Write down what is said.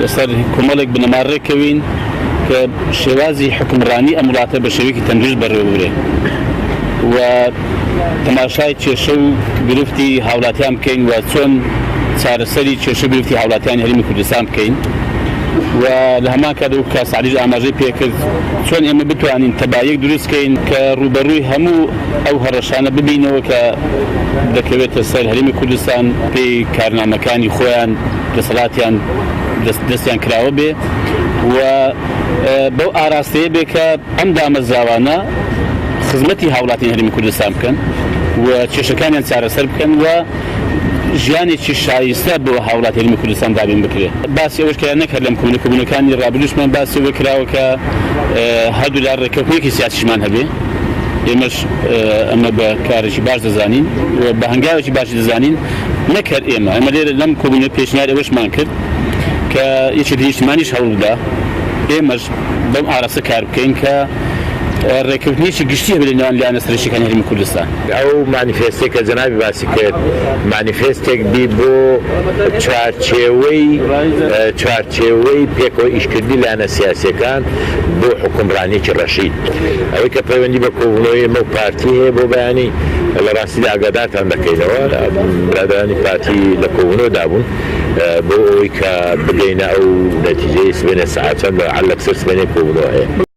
لەسەر کۆمەڵێک بنەماڕێکەوین کە شێوازی حکمڕانی ئەم وڵاتە بە شێوەیەکی تەندروست بەڕێوەبرێ و تەماشای کێشە و گرفتی هاوڵاتیان بکەین و چۆن چارەسەری کێشە گرفتی هاوڵاتیانی هەرێمی کوردستان بکەین و لە هەمان کاتدا و کاس عەلیش ئاماژەی پێکرد چۆن ئێمە بتوانین تەبایەک دروستکەین کە ڕوبەڕووی هەموو ئەو هەڕەشانە ببینەوە کە دەکەوێتە سەر هەرێمی کوردستان پێی کارنامەکانی خۆیان دەسەڵاتیان دەستیان کراوە بێ و بەو ئاراستەیە بێ کە ئەم دامەزراوانە خزمەتی هاوڵاتی هەرێمی کوردستان بکەن و کێشەکانیان چارەسەر بکەن و ژیانێکی شایستە بۆ هاوڵاتی هەرێمی کوردستان دابین بکرێ. باسی ئەوەش کە نەکرد لەم کۆبوونەکانی ڕابردووشمان باسی ئەوە کراوە کە هەردوو لار ڕێکەوتنێکی سیاسیشمان هەبێ ئێمەش ئەمە بە کارێکی باش دەزانین و بە هەنگاوێکی باشی دەزانین نەکرد ئێمە لێرە لەم کۆبوونە پێشنیار ئەوەشمان کرد کە یەکێتی نیشتیمانیش هەوڵدا ئێمەش بەم ئاراستە کار بکەین کە ڕێکەوتنێکی گشتی هەبێت لەنێوان لایەنە سەرۆکیەکانی هەرێمی کوردستان. ئەو مانیفێستێک کە جەنابی باسی کرد مانیفێستێک بی بۆ چوارچێوەی پێکەوە ئیشکردنی لایەنە سیاسیەکان بۆ حکومڕانیەکی ڕەشید. ئەوەی کە پەیوەندی بە کۆبوونەوەی ئێمە و پارتی هەیە بۆ بەیانی لە ڕاستیدا ئاگادارتان دەکەینەوە برادرانی پارتی لە کۆبوونەوە دابوون بۆ ئەوەی کە بگەینە ئەو نەتیجەی سبێنێ سەعات چەند لە عەلەکسەر سبێنەی کۆبوونەوە هەیە.